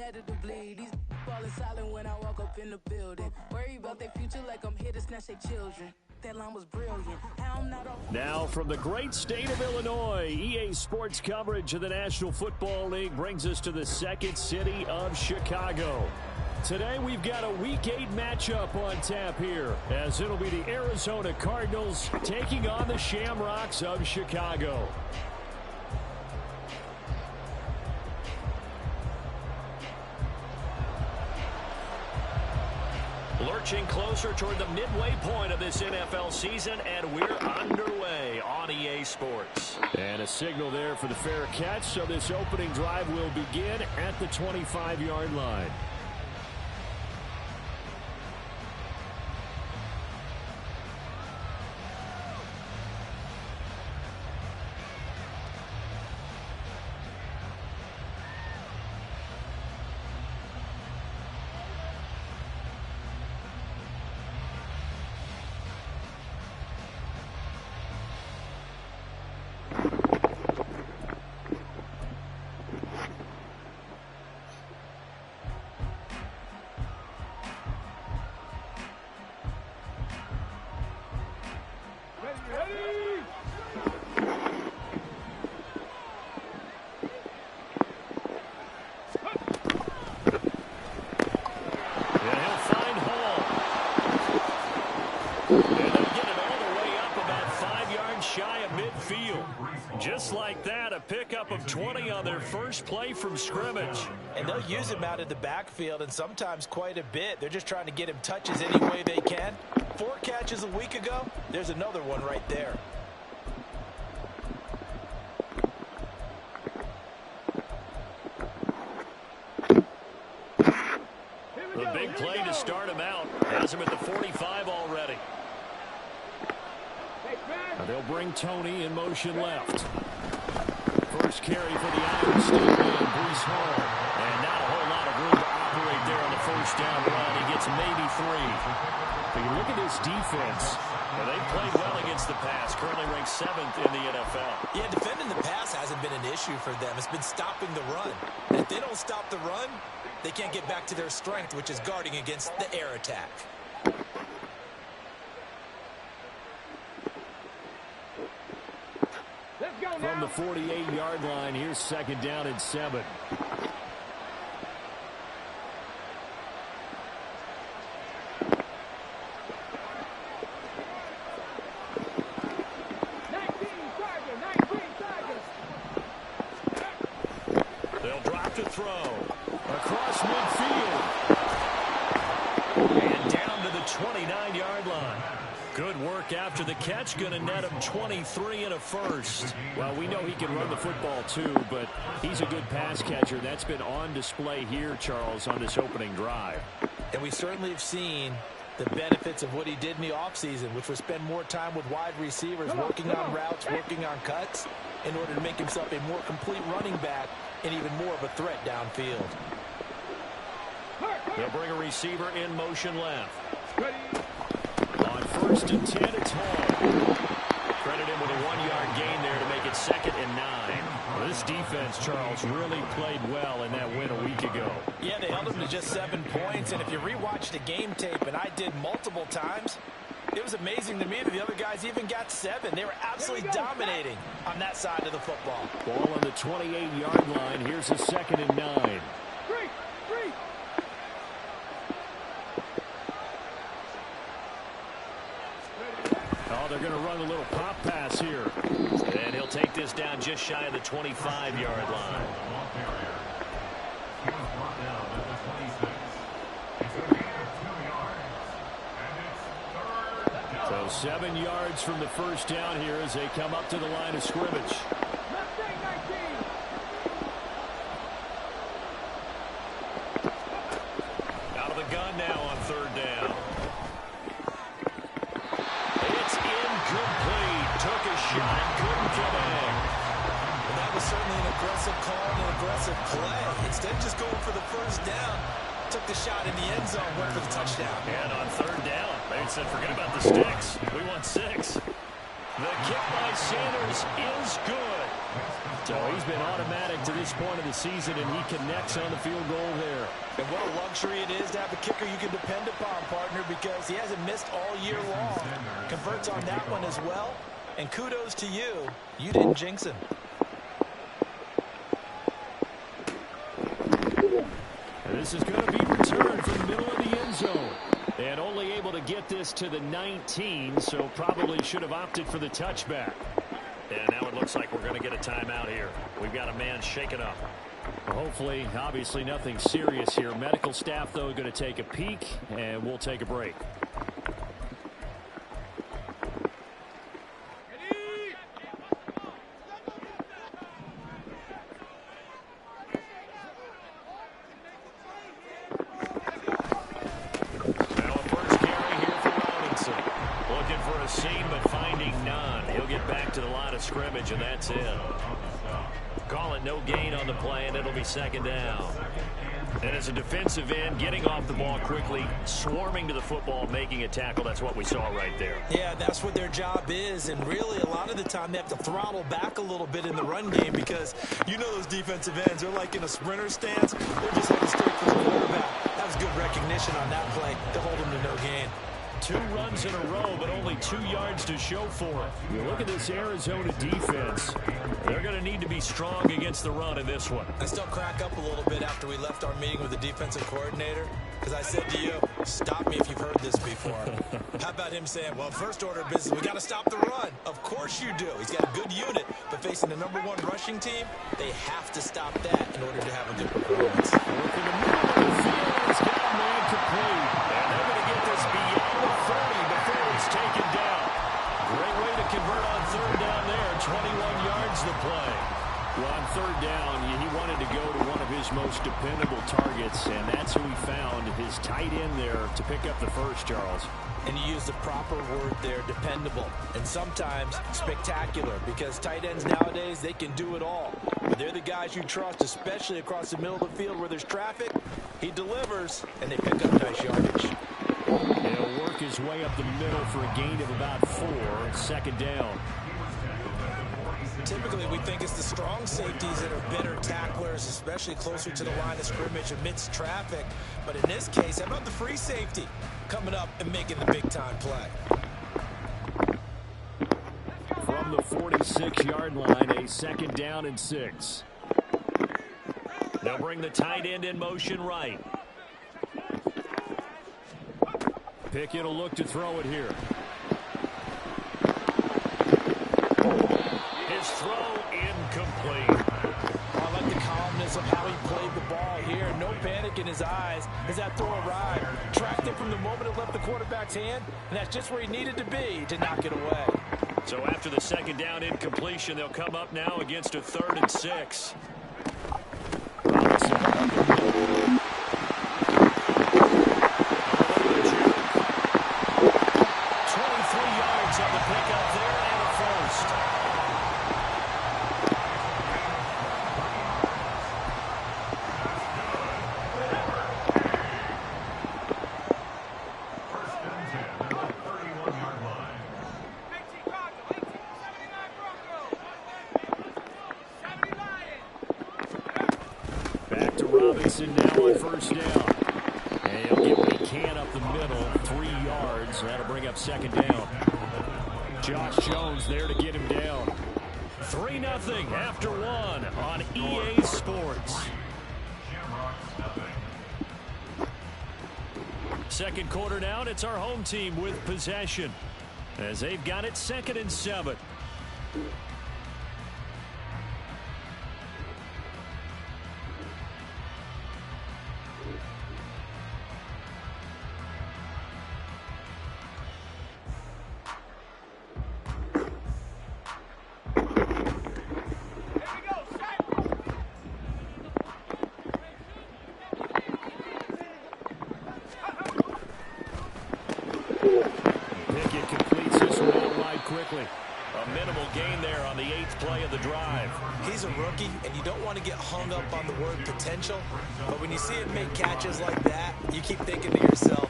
competitively. These falling silent when I walk up in the building. Worry about their future like I'm here to snatch their children. That line was brilliant. I'm not off. Now from the great state of Illinois, EA Sports coverage of the National Football League brings us to the second city of Chicago. Today we've got a Week 8 matchup on tap here, as it'll be the Arizona Cardinals taking on the Shamrocks of Chicago. Lurching closer toward the midway point of this NFL season, and we're underway on EA Sports. And a signal there for the fair catch, so this opening drive will begin at the 25-yard line. Just like that, a pickup of 20 on their first play from scrimmage. And they'll use him out of the backfield, and sometimes quite a bit. They're just trying to get him touches any way they can. 4 catches a week ago, there's another one right there. The big play to start him out has him at the 45 already. They'll bring Tony in motion left. First carry for the Iowa State man, Breece Hall. And not a whole lot of room to operate there on the first down run. He gets maybe 3. But you look at this defense. Well, they've played well against the pass, currently ranked 7th in the NFL. Yeah, defending the pass hasn't been an issue for them. It's been stopping the run. And if they don't stop the run, they can't get back to their strength, which is guarding against the air attack. From the 48-yard line, here's second down and 7. They'll drop to throw. Across midfield. And down to the 29-yard line. Good work after the catch, going to net him 23 and a first. Well, we know he can run the football too, but he's a good pass catcher. That's been on display here, Charles, on this opening drive. And we certainly have seen the benefits of what he did in the offseason, which was spend more time with wide receivers, working on routes, working on cuts, in order to make himself a more complete running back and even more of a threat downfield. They'll bring a receiver in motion left. On first and 10, it's Hall. Credit him with a 1-yard gain there to make it 2nd and 9. Well, this defense, Charles, really played well in that win a week ago. Yeah, they held him to just 7 points, and if you rewatch the game tape, and I did multiple times, it was amazing to me that the other guys even got 7. They were absolutely dominating on that side of the football. Ball on the 28-yard line. Here's a 2nd and 9. They're going to run a little pop pass here. And he'll take this down just shy of the 25-yard line. So 7 yards from the first down here as they come up to the line of scrimmage. Out of the gun now on 3rd down. Took a shot, couldn't get in. And that was certainly an aggressive call and an aggressive play. Instead of just going for the first down, took the shot in the end zone, went for the touchdown. And on 3rd down, they said, forget about the sticks. We want 6. The kick by Sanders is good. So he's been automatic to this point of the season, and he connects on the field goal there. And what a luxury it is to have a kicker you can depend upon, partner, because he hasn't missed all year long. Converts on that one as well. And kudos to you. You didn't jinx him. And this is going to be returned from the middle of the end zone. And only able to get this to the 19, so probably should have opted for the touchback. And now it looks like we're going to get a timeout here. We've got a man shaken up. Hopefully, obviously nothing serious here. Medical staff, though, going to take a peek, and we'll take a break. Now a first carry here for Robinson. Looking for a seam, but finding none. He'll get back to the line of scrimmage, and that's it. Call it no gain on the play, and it'll be second down. And as a defensive end, getting off the ball quickly, swarming to the football, making a tackle, that's what we saw right there. Yeah, that's what their job is, and really a lot of the time they have to throttle back a little bit in the run game because you know those defensive ends, they're like in a sprinter stance. They're just heading straight for the quarterback. That was good recognition on that play to hold them to no gain. 2 runs in a row, but only 2 yards to show for it. You look at this Arizona defense. They're going to need to be strong against the run in this one. I still crack up a little bit after we left our meeting with the defensive coordinator because I said to you, stop me if you've heard this before. How about him saying, well, first order of business, we got to stop the run. Of course you do. He's got a good unit, but facing the #1 rushing team, they have to stop that in order to have a good performance. Working the middle of the field, he's got a man complete. And they're going to get this beyond the 30 before it's taken down. Great way to convert on third down there. 21 yards the play. Well, on third down, he wanted to go to one of his most dependable targets, and that's who he found, his tight end there, to pick up the first, Charles. And you use the proper word there, dependable, and sometimes spectacular, because tight ends nowadays, they can do it all. But they're the guys you trust, especially across the middle of the field where there's traffic. He delivers, and they pick up nice yardage. He'll work his way up the middle for a gain of about 4, second down. Typically, we think it's the strong safeties that are better tacklers, especially closer to the line of scrimmage amidst traffic. But in this case, how about the free safety coming up and making the big-time play? From the 46-yard line, a second down and 6. They'll bring the tight end in motion right. Pickett will look to throw it here. His throw incomplete. I like the calmness of how he played the ball here. No panic in his eyes as that throw arrived. Tracked it from the moment it left the quarterback's hand, and that's just where he needed to be to knock it away. So after the second down incompletion, they'll come up now against a 3rd and 6. Robinson. 23 yards on the pickup there and a first. Back to Robinson now on first down. And he'll get what he can up the middle, 3 yards. That'll bring up second down. Josh Jones there to get him down. 3-0 after 1 on EA Sports. Second quarter down, it's our home team with possession as they've got it 2nd and 7. Pickett completes this one out wide quickly. A minimal gain there on the 8th play of the drive. He's a rookie, and you don't want to get hung up on the word potential. But when you see him make catches like that, you keep thinking to yourself,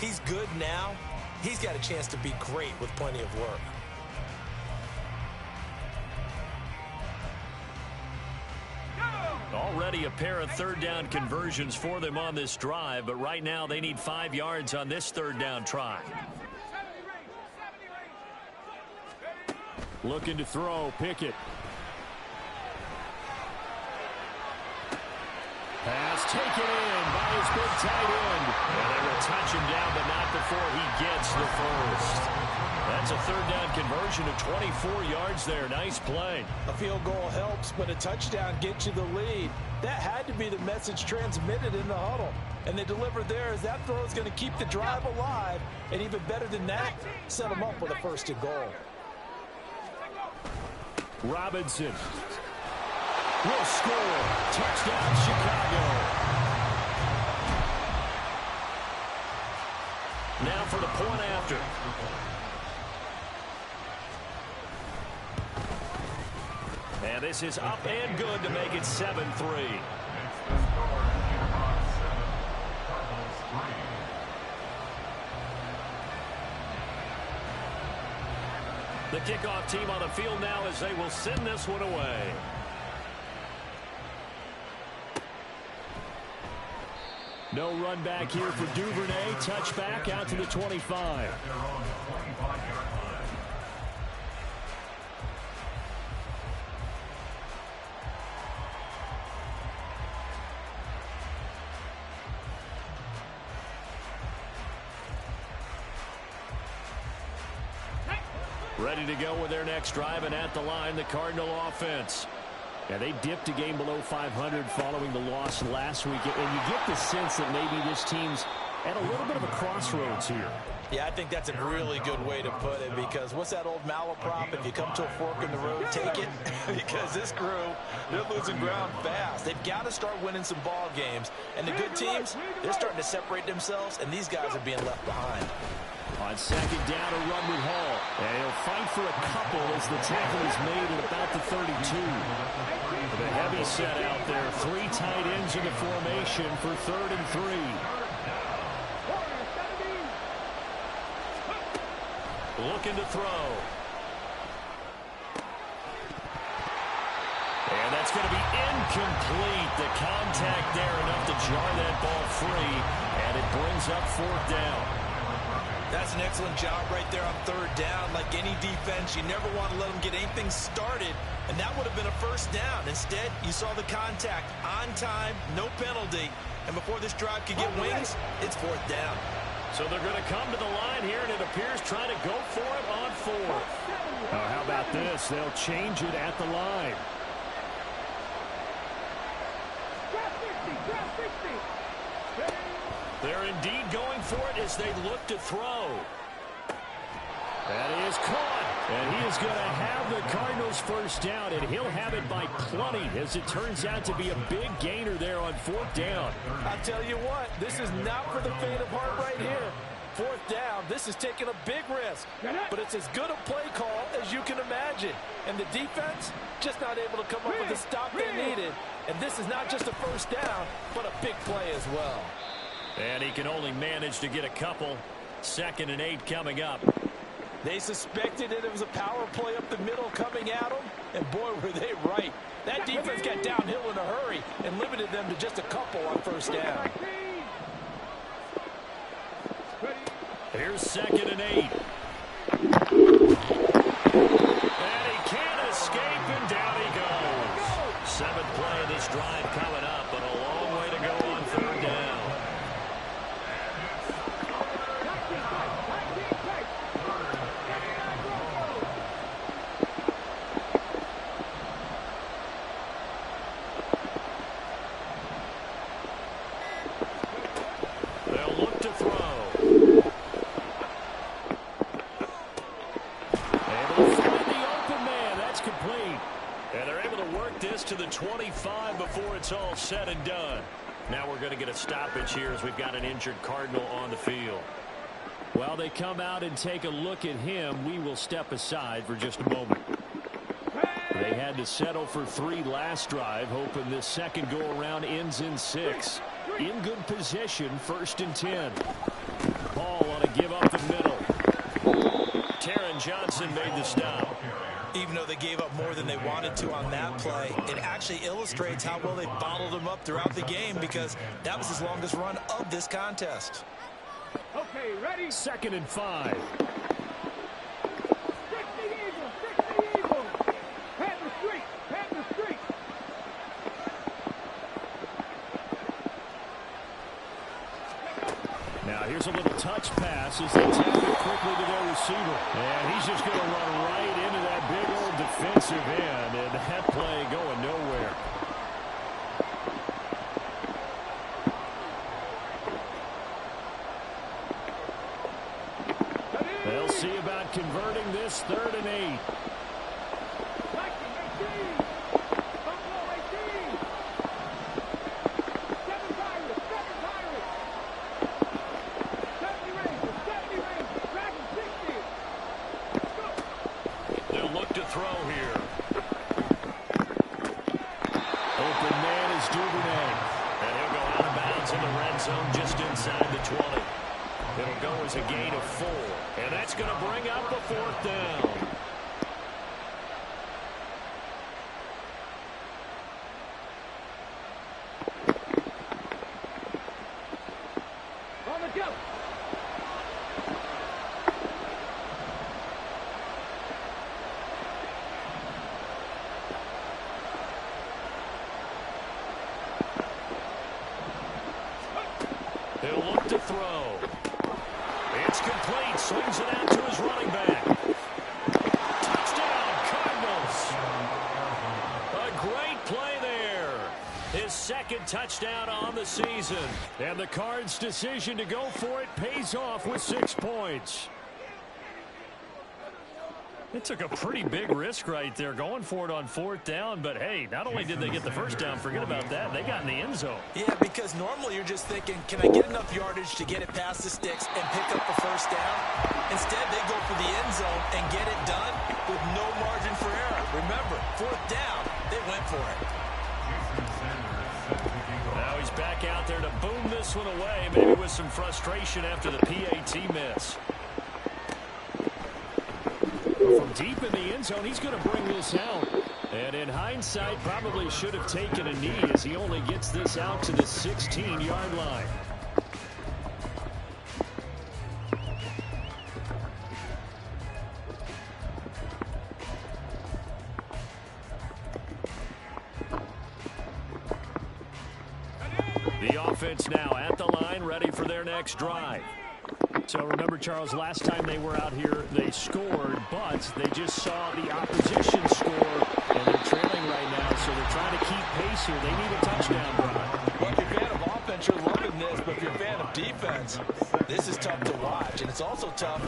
he's good now. He's got a chance to be great with plenty of work. already a pair of third down conversions for them on this drive, but right now they need 5 yards on this third down try. Looking to throw, Pickett. Pass taken in by his big tight end. And they will touch him down, but not before he gets the first. That's a third down conversion of 24 yards there. Nice play. A field goal helps, but a touchdown gets you the lead. That had to be the message transmitted in the huddle. And they delivered there as that throw is going to keep the drive alive. And even better than that, set them up with a first and goal. Robinson will score. Touchdown, Chicago. Now for the point after. And this is up and good to make it 7-3. The kickoff team on the field now as they will send this one away. No run back here for Duvernay. Touchback out to the 25. Ready to go with their next drive, and at the line, the Cardinal offense. Yeah, they dipped a game below 500 following the loss last week, and you get the sense that maybe this team's at a little bit of a crossroads here. Yeah, I think that's a really good way to put it, because what's that old malaprop? If you come to a fork in the road, take it. Because this crew, they're losing ground fast. They've got to start winning some ball games. And the good teams, they're starting to separate themselves, and these guys are being left behind. On second down, a run with Hall. And he'll fight for a couple as the tackle is made at about the 32. The heavy set out there. 3 tight ends in the formation for 3rd and 3. Looking to throw. And that's going to be incomplete. The contact there enough to jar that ball free. And it brings up 4th down. That's an excellent job right there on 3rd down. Like any defense, you never want to let them get anything started, and that would have been a 1st down. Instead, you saw the contact on time, no penalty, and before this drive could get wings, it's 4th down. So they're going to come to the line here, and it appears trying to go for it on 4th. How about this? They'll change it at the line. They're indeed going for it as they look to throw. That is caught. And he is going to have the Cardinals' 1st down, and he'll have it by plenty, as it turns out to be a big gainer there on 4th down. I'll tell you what, this is not for the faint of heart right here. 4th down, this is taking a big risk, but it's as good a play call as you can imagine. And the defense just not able to come up with the stop they needed. And this is not just a 1st down, but a big play as well. And he can only manage to get a couple. 2nd and 8 coming up. They suspected it was a power play up the middle coming at them, and boy, were they right. That defense got downhill in a hurry and limited them to just a couple on 1st down. Here's 2nd and 8. And he can't escape, and down he goes. 7th play of this drive coming up, but a long way to go on 3rd down. They'll look to throw. And they're able to work this to the 25 before it's all said and done. Now we're going to get a stoppage here as we've got an injured Cardinal on the field. While they come out and take a look at him, we will step aside for just a moment. They had to settle for 3 last drive, hoping this second go-around ends in 6. In good position, 1st and 10. Ball on a give up the middle. Taron Johnson made the stop. Even though they gave up more than they wanted to on that play, it actually illustrates how well they bottled them up throughout the game because that was his longest run of this contest. Okay, ready? 2nd and 5. Now here's a little touch pass as they tap it quickly to their receiver. And he's just going to run right into that big old defensive end. And that play going nowhere. They'll see about converting this 3rd and 8. A gain of 4, and that's going to bring up the 4th down. On the go. He'll look to throw. It's complete. Swings it out to his running back. Touchdown, Cardinals. A great play there. His 2nd touchdown on the season. And the Cards' decision to go for it pays off with 6 points. It took a pretty big risk right there going for it on 4th down. But, hey, not only did they get the 1st down, forget about that, they got in the end zone. Yeah, because normally you're just thinking, can I get enough yardage to get it past the sticks and pick up the 1st down? Instead, they go for the end zone and get it done with no margin for error. Remember, 4th down, they went for it. Now he's back out there to boom this one away, maybe with some frustration after the PAT miss. From deep in the end zone, he's going to bring this out. And in hindsight, probably should have taken a knee as he only gets this out to the 16-yard line. The offense now at the line, ready for their next drive. So remember, Charles, last time they were out here, they scored, but they just saw the opposition score, and they're trailing right now, so they're trying to keep pace here. They need a touchdown, Brian. Well, if you're a fan of offense, you're loving this, but if you're a fan of defense, this is tough to watch, and it's also tough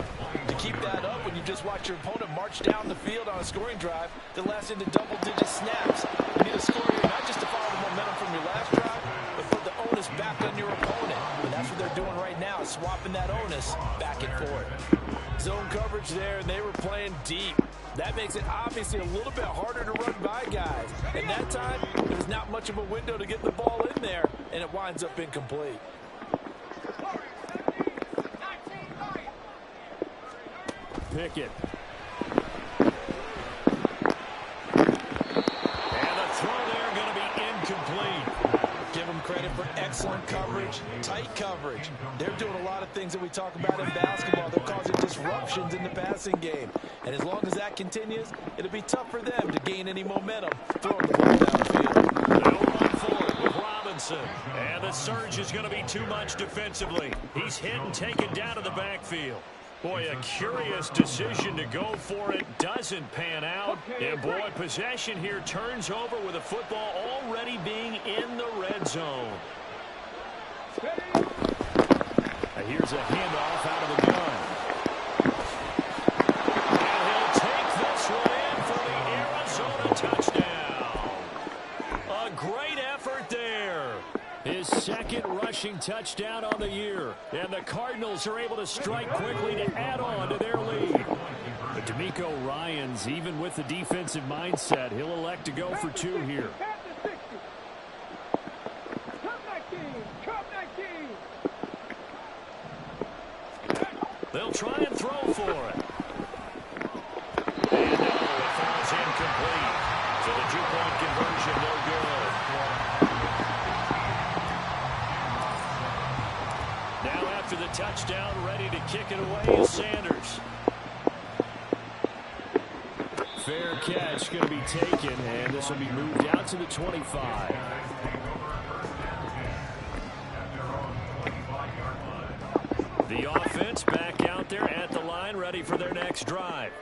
to keep that up when you just watch your opponent march down the field on a scoring drive that lasts into double-digit snaps. You need a score here, not just to follow the momentum from your last drive, but put the onus back on your opponent. And that's what they're doing right now, swapping that onus back and forth. Zone coverage there, and they were playing deep. That makes it obviously a little bit harder to run by guys. And that time, there's not much of a window to get the ball in there, and it winds up incomplete. Pickett. Give them credit for excellent coverage, tight coverage. They're doing a lot of things that we talk about in basketball. They're causing disruptions in the passing game. And as long as that continues, it'll be tough for them to gain any momentum throwing the ball downfield. They'll run for it with Robinson. And the surge is going to be too much defensively. He's hit and taken down to the backfield. Boy, a curious decision to go for it. Doesn't pan out. And, boy, possession here turns over with the football already being in the red zone. Here's a handoff out of the gun. And he'll take this one in for the Arizona touchdown. A great effort there. His 2nd rushing touchdown on the year. And the Cardinals are able to strike quickly to add on to their lead. But D'Amico Ryans, even with the defensive mindset, he'll elect to go for 2 here. They'll try and throw for it. And no, it falls touchdown, ready to kick it away is Sanders. Fair catch going to be taken, and this will be moved out to the 25. The offense back out there at the line, ready for their next drive.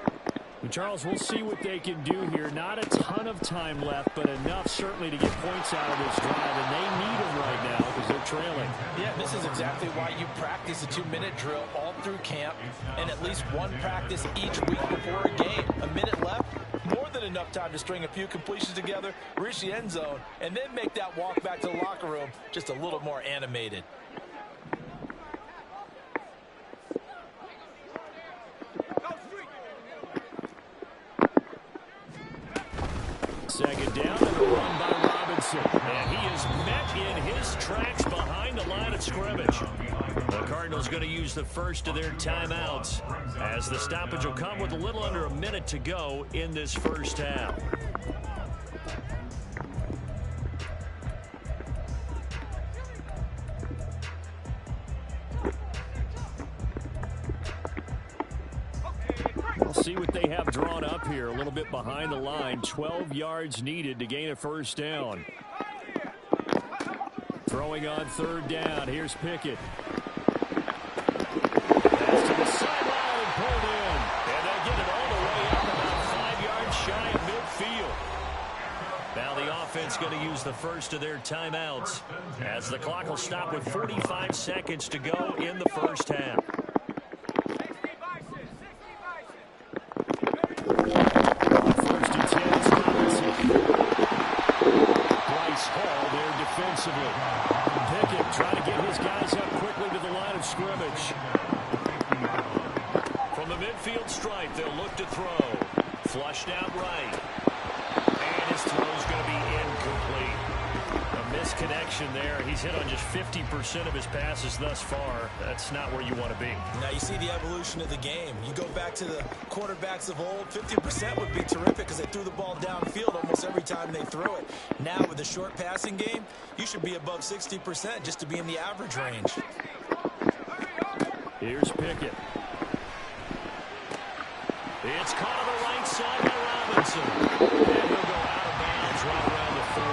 And Charles, we'll see what they can do here. Not a ton of time left, but enough certainly to get points out of this drive, and they need them right now because they're trailing. Yeah, this is exactly why you practice a 2-minute drill all through camp and at least one practice each week before a game. A minute left, more than enough time to string a few completions together, reach the end zone, and then make that walk back to the locker room just a little more animated. Second down and a run by Robinson. And he is met in his tracks behind the line of scrimmage. The Cardinals going to use the first of their timeouts as the stoppage will come with a little under a minute to go in this first half. We'll see what they have drawn up here. A little bit behind the line. 12 yards needed to gain a first down. Throwing on third down. Here's Pickett. Pass to the sideline and pulled in. And they'll get it all the way up about 5 yards shy of midfield. Now the offense going to use the first of their timeouts as the clock will stop with 45 seconds to go in the first half. Defensively. Pickett trying to get his guys up quickly to the line of scrimmage. From the midfield stripe, they'll look to throw. Flushed out right. And his throw's going to be incomplete. A misconnection there. He's hit on just 50% of his passes thus far. That's not where you want to be. Now you see the evolution of the game. You go back to the quarterbacks of old, 50% would be terrific because they threw the ball downfield almost every time they threw it. Now with the short passing game, you should be above 60% just to be in the average range. Here's Pickett. It's caught on the right side by Robinson. And he'll go out of bounds right around the 40.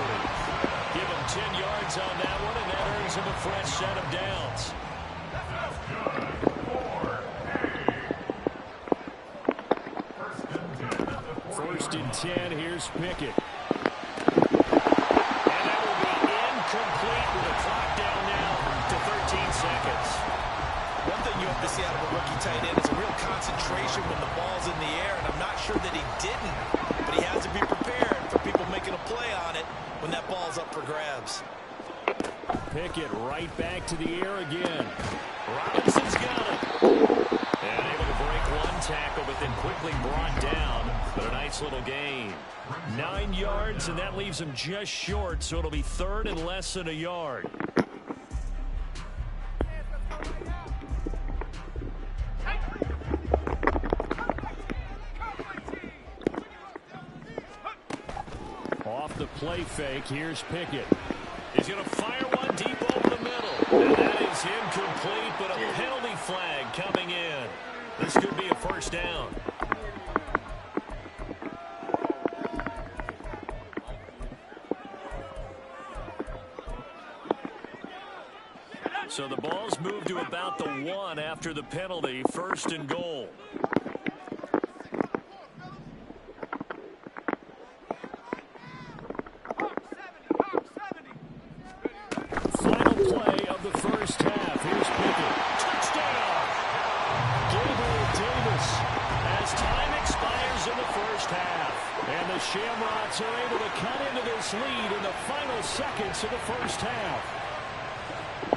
Give him 10 yards on that one, and that earns him a fresh set of downs. First and 10, here's Pickett. And that will be incomplete with the clock down now to 13 seconds. One thing you have to see out of a rookie tight end is a real concentration when the ball's in the air, and I'm not sure that he didn't, but he has to be prepared for people making a play on it when that ball's up for grabs. Pickett right back to the air again. Robinson's got it. And able to break one tackle, but then quickly brought down. But a nice little gain. 9 yards, and that leaves him just short, so it'll be third and less than a yard. Off the play fake, here's Pickett. He's going to fire one deep over the middle. And that is incomplete, but a penalty flag coming in. This could be a first down. So the ball's moved to about the 1 after the penalty. First and goal. Final play of the first half. Here's Pickett. Touchdown! Gabriel Davis as time expires in the first half. And the Shamrocks are able to cut into this lead in the final seconds of the first half.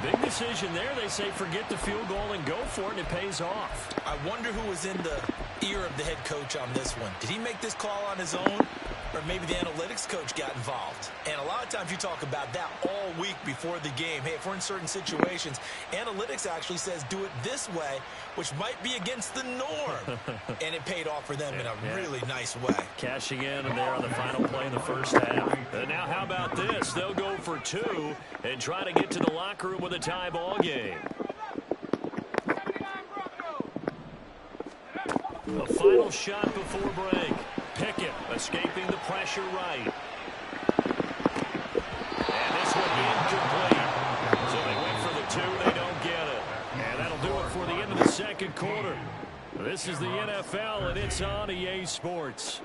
Big decision there. They say forget the field goal and go for it, and it pays off. I wonder who was in the ear of the head coach on this one. Did he make this call on his own? Or maybe the analytics coach got involved. And a lot of times you talk about that all week before the game. Hey, if we're in certain situations, analytics actually says do it this way, which might be against the norm. And it paid off for them in a really nice way. Cashing in there on the final play in the first half. And now how about this? They'll go for 2 and try to get to the locker room with a tie ball game. A final shot before break. Pickett escaping the pressure right. And this one incomplete. So they went for the 2. They don't get it. And that'll do it for the end of the second quarter. This is the NFL, and it's on EA Sports.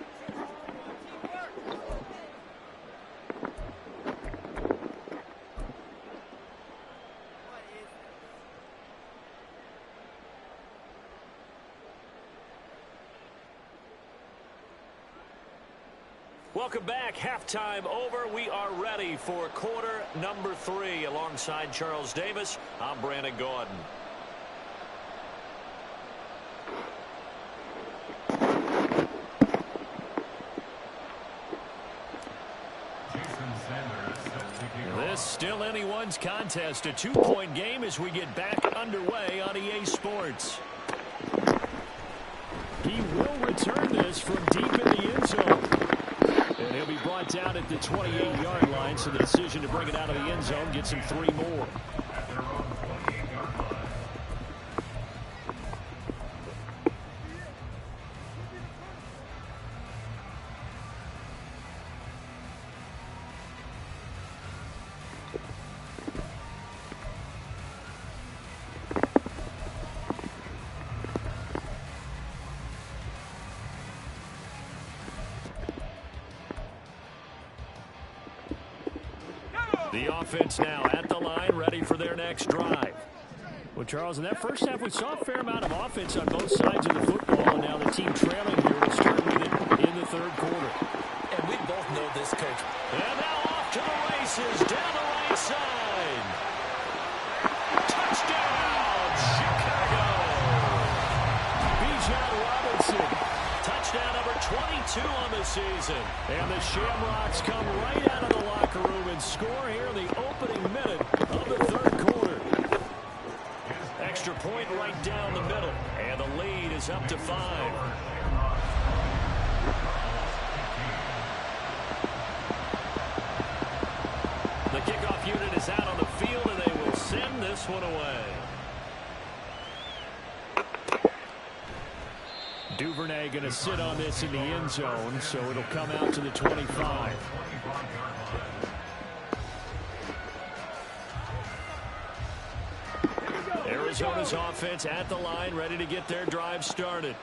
Welcome back. Halftime over. We are ready for quarter number 3. Alongside Charles Davis, I'm Brandon Gaudin. This still anyone's contest. A 2-point game as we get back underway on EA Sports. He will return this from deep in the end zone. And he'll be brought down at the 28-yard line, so the decision to bring it out of the end zone gets him 3 more. The offense now at the line, ready for their next drive. Well, Charles, in that first half, we saw a fair amount of offense on both sides of the football, and now the team trailing here will start with it in the third quarter. And we both know this, Coach. And now off to the races, down the right side. Touchdown, Chicago! Bijan Robinson. Touchdown number 22 on the season. And the Shamrocks come right out of the locker room and score here in the opening minute of the third quarter. Extra point right down the middle. And the lead is up to 5. The kickoff unit is out on the field, and they will send this one away. Duvernay going to sit on this in the end zone, so it'll come out to the 25. Arizona's offense at the line, ready to get their drive started.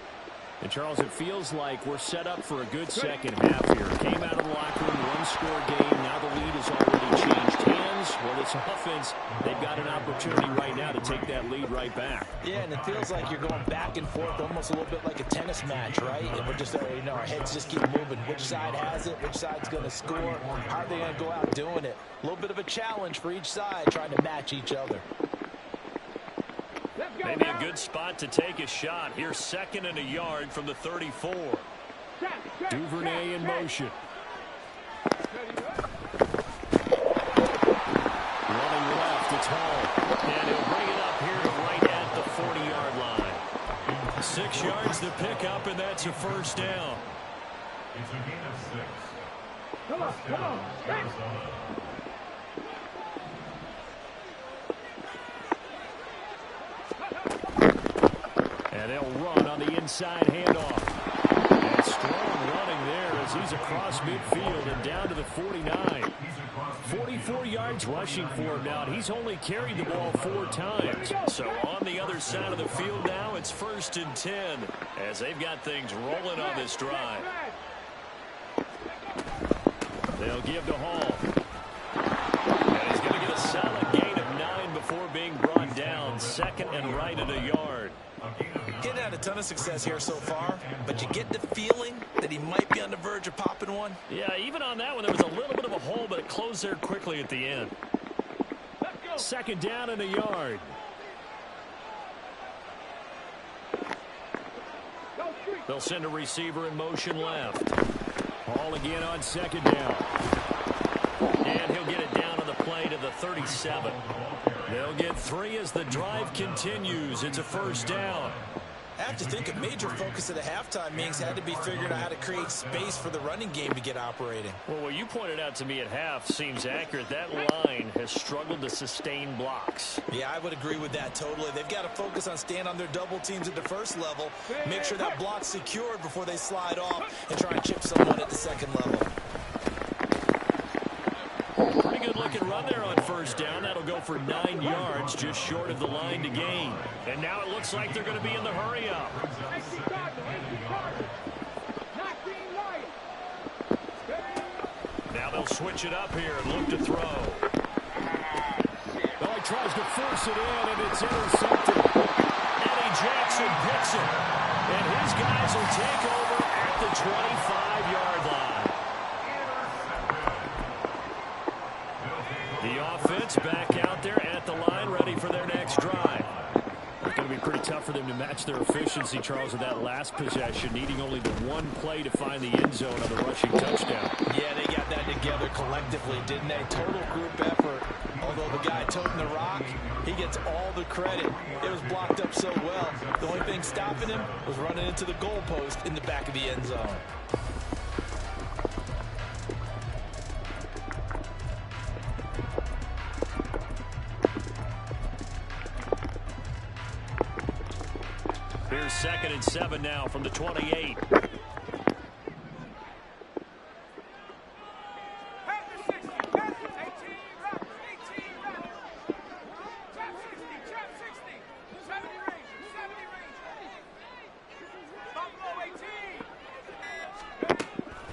And, Charles, it feels like we're set up for a good second half here. Came out of the locker room, one-score game. Now the lead has already changed hands. Well, this offense, they've got an opportunity right now to take that lead right back. Yeah, and it feels like you're going back and forth, almost a little bit like a tennis match, right? And we're just, our heads just keep moving. Which side has it? Which side's going to score? How are they going to go out doing it? A little bit of a challenge for each side, trying to match each other. Maybe a good spot to take a shot. Here's 2nd and a yard from the 34. Duvernay in motion. Running left, it's Hall. And he'll bring it up here right at the 40-yard line. 6 yards to pick up, and that's a first down. It's a gain of 6. Come on. And they'll run on the inside handoff. And strong running there as he's across midfield and down to the 49. 44 yards rushing for him now. He's only carried the ball 4 times. So on the other side of the field now, it's 1st and 10 as they've got things rolling on this drive. They'll give to Hall. And he's going to get a solid gain of 9 before being brought down. 2nd and right at a yard. Getting had a ton of success here so far, but you get the feeling that he might be on the verge of popping one. Yeah, even on that one, there was a little bit of a hole, but it closed there quickly at the end. 2nd down and a yard. They'll send a receiver in motion left. Hall again on 2nd down. And he'll get it down on the play to the 37. They'll get 3 as the drive continues. It's a first down. I have to think a major focus of the halftime meetings had to be figuring out how to create space for the running game to get operating. Well, what you pointed out to me at half seems accurate. That line has struggled to sustain blocks. Yeah, I would agree with that totally. They've got to focus on staying on their double teams at the first level, make sure that block's secured before they slide off and try and chip someone at the second level. Pretty good looking run there on first down. That'll go for 9 yards, just short of the line to gain. And now it looks like they're going to be in the hurry up. Now they'll switch it up here and look to throw. Well, he tries to force it in, and it's intercepted. Eddie Jackson picks it. And his guys will take over at the 25-yard line. The offense back out there at the line, ready for their next drive. It's going to be pretty tough for them to match their efficiency, Charles, with that last possession, needing only the one play to find the end zone on the rushing touchdown. Yeah, they got that together collectively, didn't they? Total group effort. Although the guy toting the rock, he gets all the credit. It was blocked up so well. The only thing stopping him was running into the goalpost in the back of the end zone. Here's 2nd and 7 now from the 28.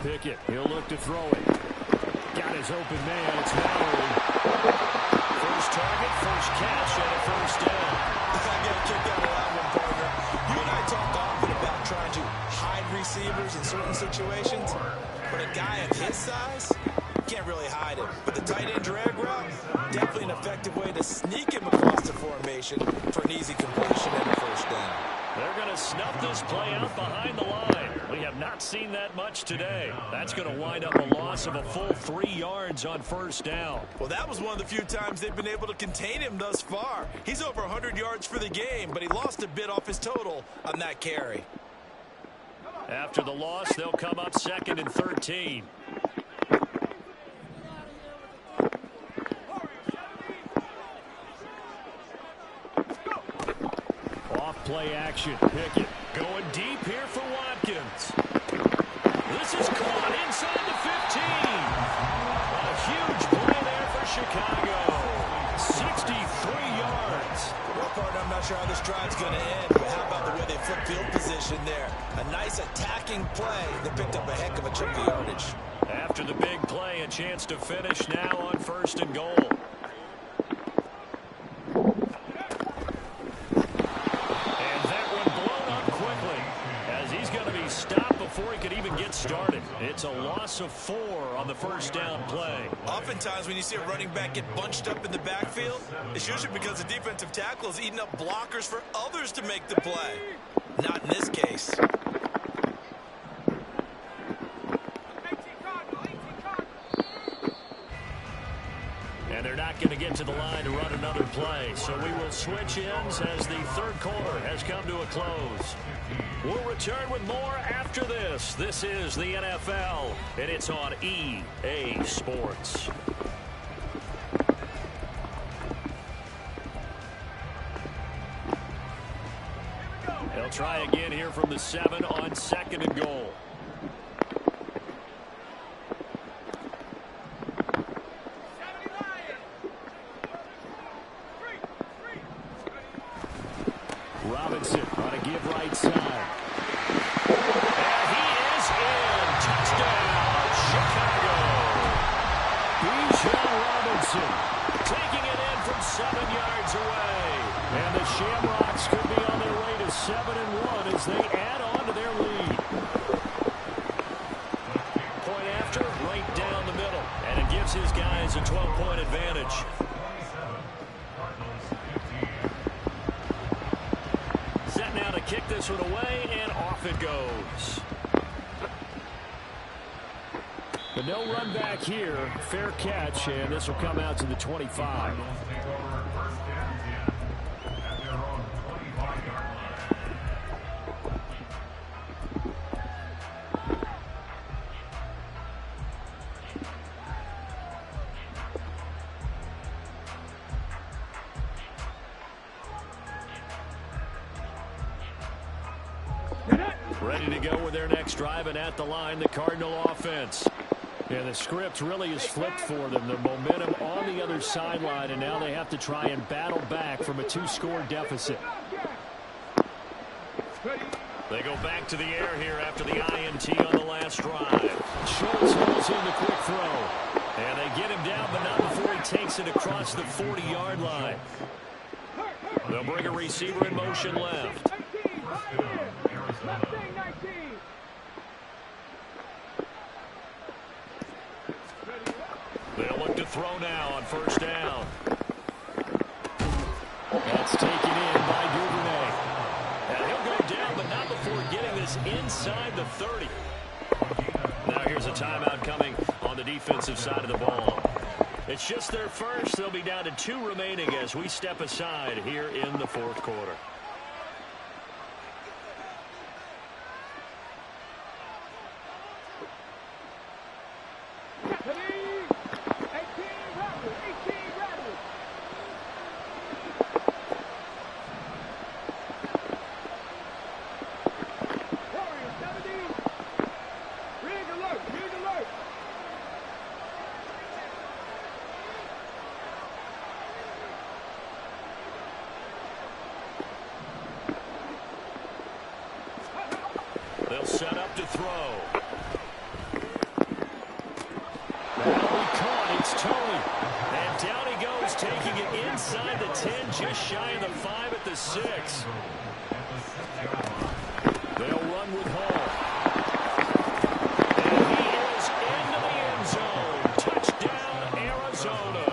Pickett, he'll look to throw it. Got his open man. It's Mallory. First target, first catch, and a first down. I get a kick out of that one, partner. You and I talked often about trying to hide receivers in certain situations, but a guy of his size can't really hide him. But the tight end drag route, definitely an effective way to sneak him across the formation for an easy completion and a first down. They're going to snuff this play out behind the line. We have not seen that much today. That's going to wind up a loss of a full 3 yards on first down. Well, that was one of the few times they've been able to contain him thus far. He's over 100 yards for the game, but he lost a bit off his total on that carry. After the loss, they'll come up 2nd and 13. Play action. Pickett going deep here for Watkins. This is caught inside the 15. A huge play there for Chicago. 63 yards. Well, partner, I'm not sure how this drive's going to end, but how about the way they flip field position there? A nice attacking play that picked up a heck of a chunk of yardage. After the big play, a chance to finish now on 1st and goal. Before he could even get started. It's a loss of 4 on the first down play. Oftentimes when you see a running back get bunched up in the backfield, it's usually because the defensive tackle is eating up blockers for others to make the play. Not in this case. And they're not going to get to the line to run another play. So we will switch ends as the third quarter has come to a close. We'll return with more after this. This is the NFL, and it's on EA Sports. They'll try again here from the 7 on 2nd and goal. Robinson on a give right side. And he is in. Touchdown, Chicago. Bijan Robinson taking it in from 7 yards away. And the Shamrocks could be on their way to 7-1 as they add on to their lead. Point after, right down the middle. And it gives his guys a 12-point advantage. Now to kick this one away, and off it goes. But no run back here. Fair catch, and this will come out to the 25. Ready to go with their next drive, and at the line, the Cardinal offense. Yeah, the script really is flipped for them. The momentum on the other sideline, and now they have to try and battle back from a 2-score deficit. They go back to the air here after the INT on the last drive. Schultz holds in the quick throw. And they get him down, but not before he takes it across the 40-yard line. They'll bring a receiver in motion left. They'll look to throw now on first down. That's taken in by Duvernay. And he'll go down, but not before getting this inside the 30. Now here's a timeout coming on the defensive side of the ball. It's just their first. They'll be down to 2 remaining as we step aside here in the fourth quarter. They'll set up to throw. That'll be caught. It's Tony. And down he goes, taking it inside the 10, just shy of the 5 at the 6. They'll run with Hall. And he is into the end zone. Touchdown, Arizona.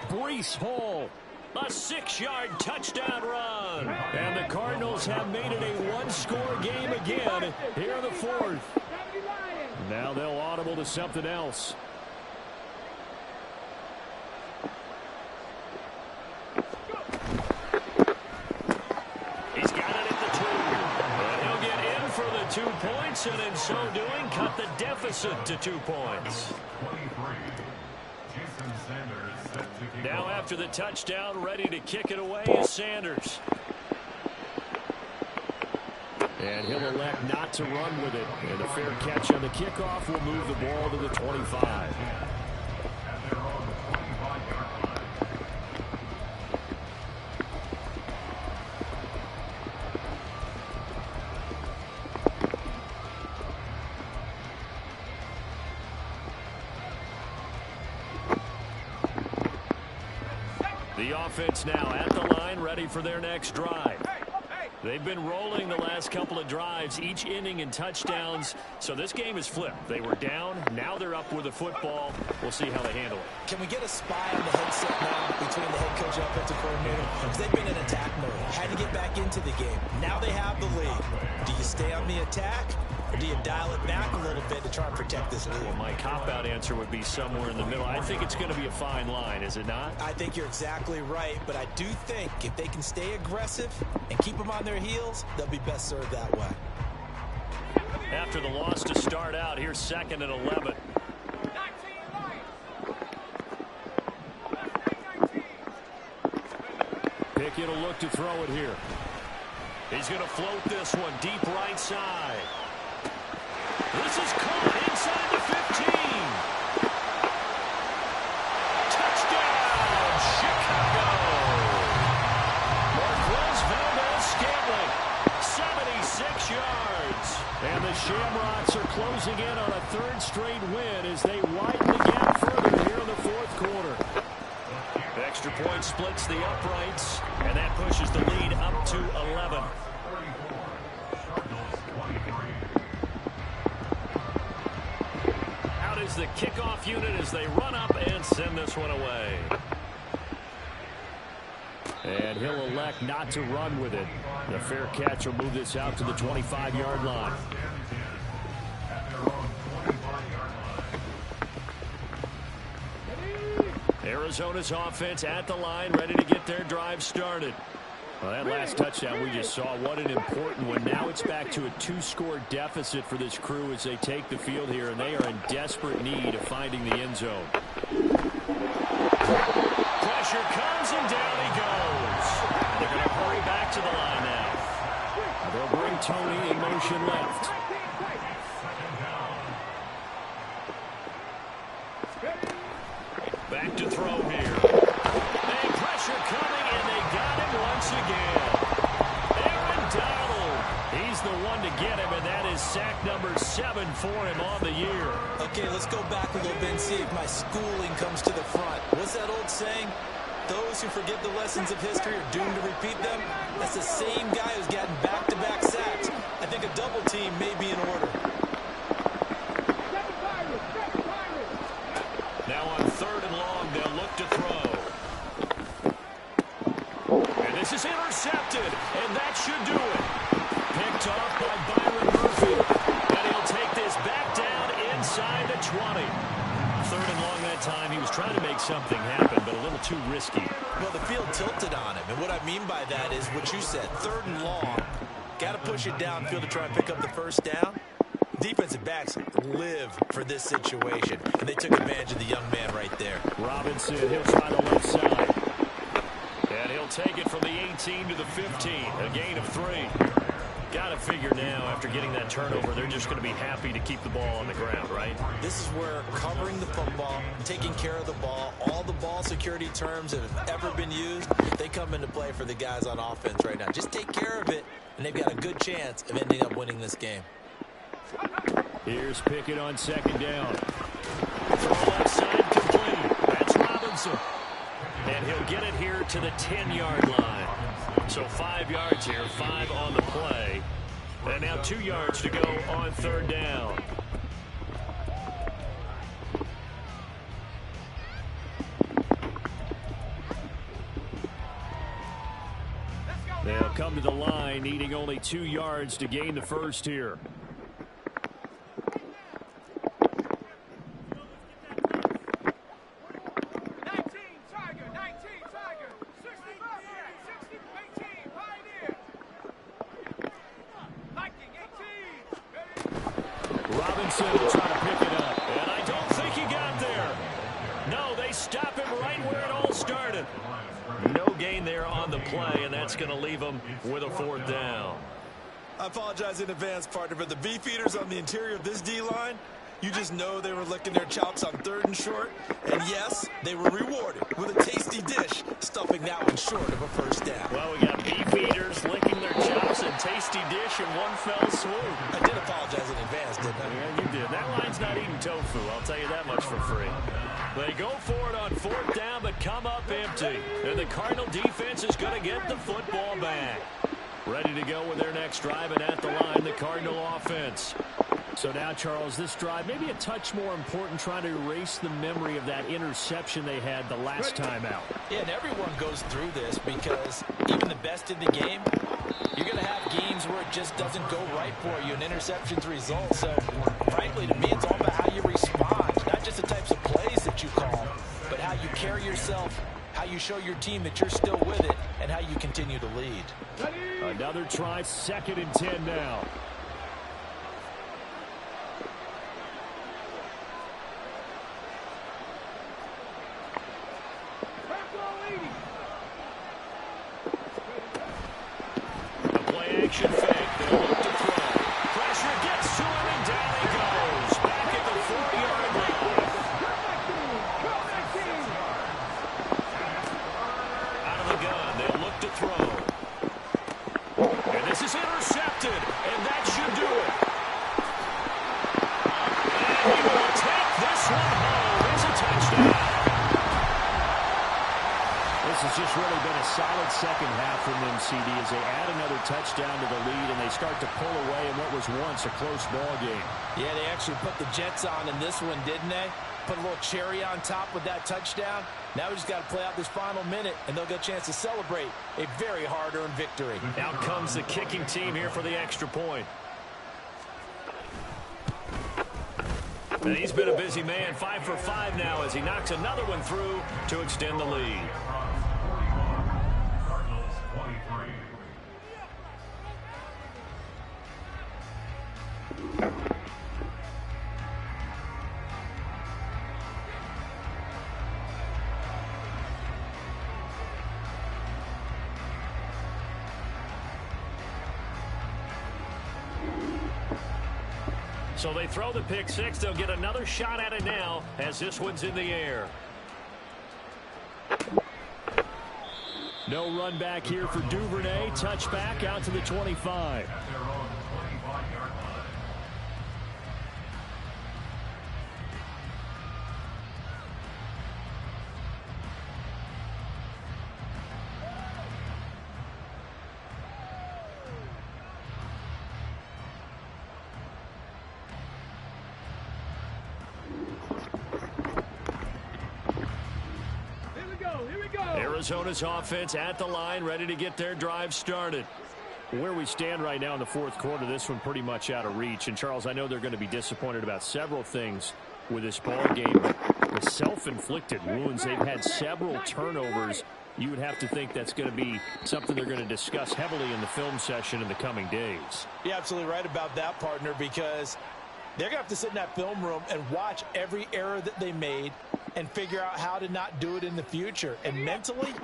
Breece Hall. A 6-yard touchdown run. And the Cardinals have made it a 1-score game again here in the fourth. Now they'll audible to something else. He's got it at the 2. And he'll get in for the 2 points, and in so doing, cut the deficit to 2 points. Now after the touchdown, ready to kick it away is Sanders. And he'll elect not to run with it. And a fair catch on the kickoff will move the ball to the 25. The offense now at the line, ready for their next drive. They've been rolling the last couple of drives, each inning in touchdowns. So this game is flipped. They were down. Now they're up with the football. We'll see how they handle it. Can we get a spy on the headset now between the head coach and offensive coordinator? Because they've been in attack mode. Had to get back into the game. Now they have the lead. Do you stay on the attack? Or do you dial it back a little bit to try and protect this lead? Well, my cop-out answer would be somewhere in the middle. I think it's going to be a fine line, is it not? I think you're exactly right, but I do think if they can stay aggressive and keep them on their heels, they'll be best served that way. After the loss to start out, here's 2nd and 11. Pickett will look to throw it here. He's going to float this one deep right side. This is caught inside the 15. Touchdown, Chicago. Marquez Valdez-Scantling, 76 yards. And the Shamrocks are closing in on a 3rd straight win as they widen the gap further here in the fourth quarter. Extra point splits the uprights, and that pushes the lead up to 11. Out is the kickoff unit as they run up and send this one away. And he'll elect not to run with it. The fair catch will move this out to the 25-yard line. Arizona's offense at the line, ready to get their drive started. Well, that last touchdown we just saw, what an important one. Now it's back to a 2-score deficit for this crew as they take the field here, and they are in desperate need of finding the end zone. Pressure comes, and down he goes. They're going to hurry back to the line now. They'll bring Tony in motion left. Back to throw here. And pressure coming, and they got him once again. Aaron Donald. He's the one to get him, and that is sack number 7 for him on the year. Okay, let's go back a little bit and see if my schooling comes to the front. What's that old saying? Those who forget the lessons of history are doomed to repeat them. That's the same guy who's gotten back-to-back sacks. I think a double team may be in order. Now on 3rd and long, they'll look to throw. And this is intercepted, and that should do it. Picked off by Byron Murphy. And he'll take this back down inside the 20. 3rd and long that time. He was trying to make something happen, but a little too risky. Well, the field tilted on him, and what I mean by that is what you said. 3rd and long. Got to push it downfield to try and pick up the first down. Defensive backs live for this situation, and they took advantage of the young man right there. Robinson, he'll try the left side. And he'll take it from the 18 to the 15, a gain of 3. Got to figure now, after getting that turnover, they're just going to be happy to keep the ball on the ground, right? This is where covering the football, taking care of the ball, all the ball security terms that have ever been used, they come into play for the guys on offense right now. Just take care of it, and they've got a good chance of ending up winning this game. Here's Pickett on 2nd down. Throw left side complete. That's Robinson. And he'll get it here to the 10-yard line. So 5 yards here, 5 on the play. And now 2 yards to go on 3rd down. They'll come to the line, needing only 2 yards to gain the first here. Robinson will try to pick it up. And I don't think he got there. No, they stop him right where it all started. No gain there on the play, and that's going to leave him with a 4th down. I apologize in advance, partner, but the beefeaters on the interior of this D-line, you just know they were licking their chops on 3rd and short. And yes, they were rewarded with a tasty dish, stuffing that one short of a first down. Well, we got beefeaters licking their chops and tasty dish in one fell swoop. I did apologize in advance, didn't I? Yeah, you did. That line's not eating tofu, I'll tell you that much for free. They go for it on 4th down, but come up empty. And the Cardinal defense is going to get the football back. Ready to go with their next drive, and at the line, the Cardinal offense. So now, Charles, this drive maybe a touch more important, trying to erase the memory of that interception they had the last time out. Yeah, and everyone goes through this because even the best in the game, you're going to have games where it just doesn't go right for you, and interceptions result. So, frankly, to me, it's all about how you respond, not just the types of plays that you call, but how you carry yourself, how you show your team that you're still with it, and how you continue to lead. Another try, 2nd and 10 now. Action fake. They'll look to throw. Pressure gets to him, and down he goes. Back at the 4-yard line. Out of the gun. They'll look to throw. And this is intercepted, and that should do it. And he will take this one home. It's a touchdown. This has just really been a solid second half from them, CD, as they add another touchdown to the lead and they start to pull away in what was once a close ball game. Yeah, they actually put the Jets on in this one, didn't they? Put a little cherry on top with that touchdown. Now we just got to play out this final minute, and they'll get a chance to celebrate a very hard-earned victory. Out comes the kicking team here for the extra point. And he's been a busy man, 5 for 5 now as he knocks another one through to extend the lead. Cardinals 23. So they throw the pick six. They'll get another shot at it now as this one's in the air. No run back here for Duvernay. Touchback out to the 25. Arizona's offense at the line, ready to get their drive started. Where we stand right now in the fourth quarter, this one pretty much out of reach. And, Charles, I know they're going to be disappointed about several things with this ball game, but the self-inflicted wounds, they've had several turnovers. You would have to think that's going to be something they're going to discuss heavily in the film session in the coming days. You're absolutely right about that, partner, because they're going to have to sit in that film room and watch every error that they made and figure out how to not do it in the future. And mentally,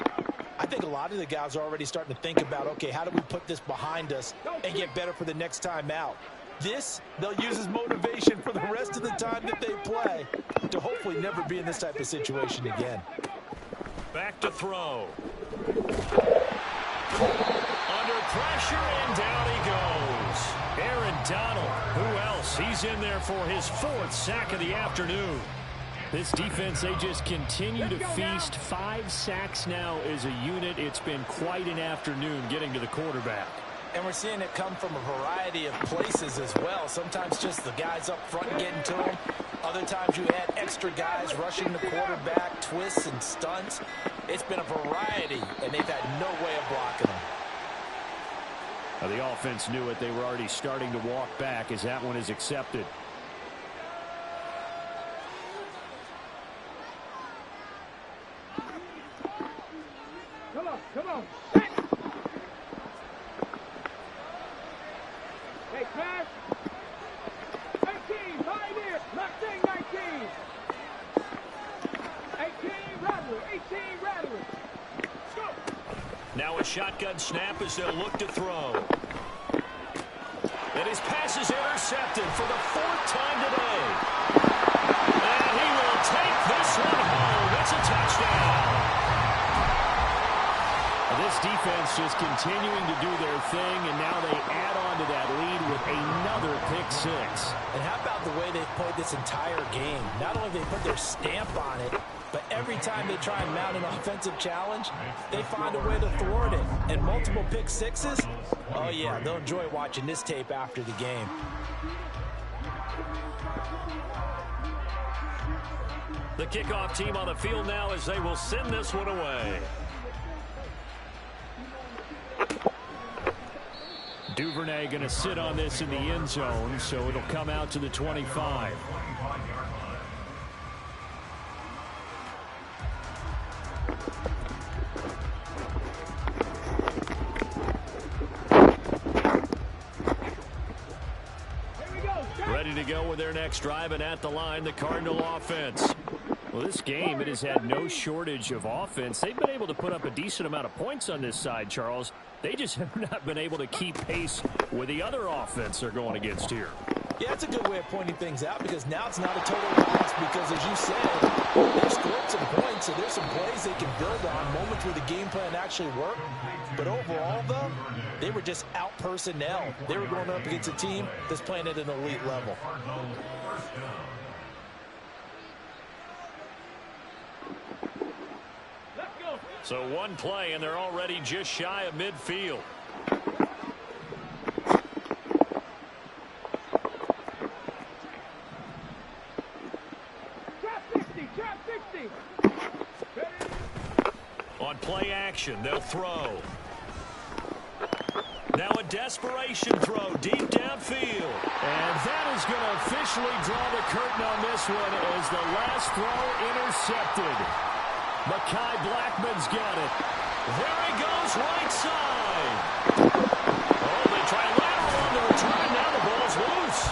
I think a lot of the guys are already starting to think about, okay, how do we put this behind us and get better for the next time out? This, they'll use as motivation for the rest of the time that they play to hopefully never be in this type of situation again. Back to throw. Under pressure, and down he goes. Aaron Donald, who else? He's in there for his fourth sack of the afternoon. This defense, they just continue to feast. 5 sacks now as a unit. It's been quite an afternoon getting to the quarterback. And we're seeing it come from a variety of places as well. Sometimes just the guys up front getting to him. Other times you add extra guys rushing the quarterback, twists and stunts. It's been a variety, and they've had no way of blocking them. Now, the offense knew it. They were already starting to walk back as that one is accepted. Come on. Hey, Crash. 18, right here. Left thing, 19. 18, Rattler. 18, Rattler. Go. Now a shotgun snap as they'll look to throw. And his pass is intercepted for the 4th time today. And he will take this one home. It's a touchdown. This defense just continuing to do their thing, and now they add on to that lead with another pick six. And how about the way they've played this entire game? Not only have they put their stamp on it, but every time they try and mount an offensive challenge, they find a way to thwart it. And multiple pick sixes, oh yeah, they'll enjoy watching this tape after the game. The kickoff team on the field now as they will send this one away. Duvernay going to sit on this in the end zone, so it'll come out to the 25. Ready to go with their next drive, and at the line, the Cardinal offense. Well, this game, it has had no shortage of offense. They've been able to put up a decent amount of points on this side, Charles. They just have not been able to keep pace with the other offense they're going against here. Yeah, it's a good way of pointing things out because now it's not a total loss because, as you said, they've scored some points, so there's some plays they can build on, moments where the game plan actually worked. But overall, though, they were just out personnel. They were going up against a team that's playing at an elite level. So one play, and they're already just shy of midfield. Trap 60. On play action, they'll throw. Now a desperation throw deep downfield. And that is going to officially draw the curtain on this one as the last throw intercepted. Mekhi Blackman's got it. There he goes, right side. Oh, they try lateral on the return. Now the ball's loose.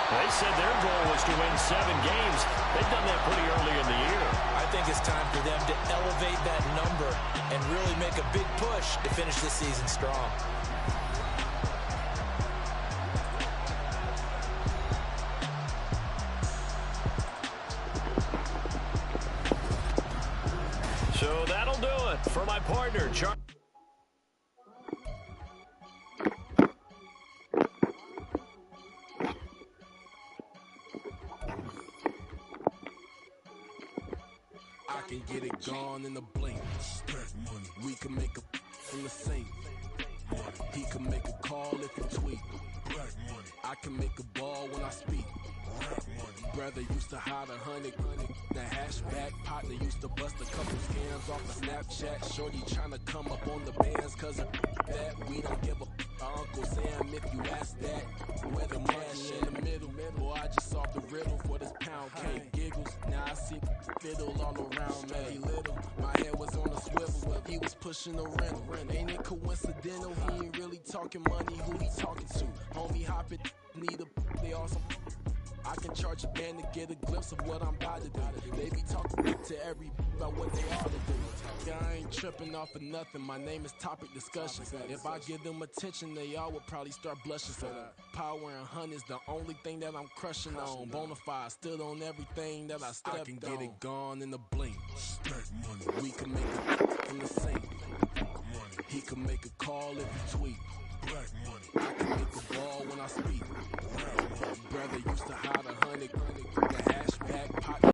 They said their goal was to win 7 games. They've done that pretty early in the year. I think it's time for them to elevate that number and really make a big push to finish this season strong. So that'll do it for my partner, Charlie. I can get it gone in a blink. We can make a from the sink. He can make a call if he tweet. I can make a ball when I speak. Brother used to hide 100. The hashback partner used to bust a couple scams off of Snapchat. Shorty tryna come up on the bands cause of that. We don't give a Uncle Sam if you ask that. Where the cash in the middle. Boy, I just solved the riddle for this pound cake. Giggles, now I see fiddle all around me. Little, my head was on a swivel. He was pushing the rental. Ain't it coincidental? He ain't really talking money. Who he talking to? Homie hopping, need a they awesome. I can charge a band to get a glimpse of what I'm about to do. They be talking to every about what they ought to do. Yeah, I ain't tripping off of nothing. My name is topic discussion. If I give them attention, they all would probably start blushing. So power and hunt is the only thing that I'm crushing on. Bonafide, stood on everything that I stepped on. I can get it gone in a blink. We can make it in the sink. He can make a call if he tweet. I can make a ball when I speak. Brother used to hide 100.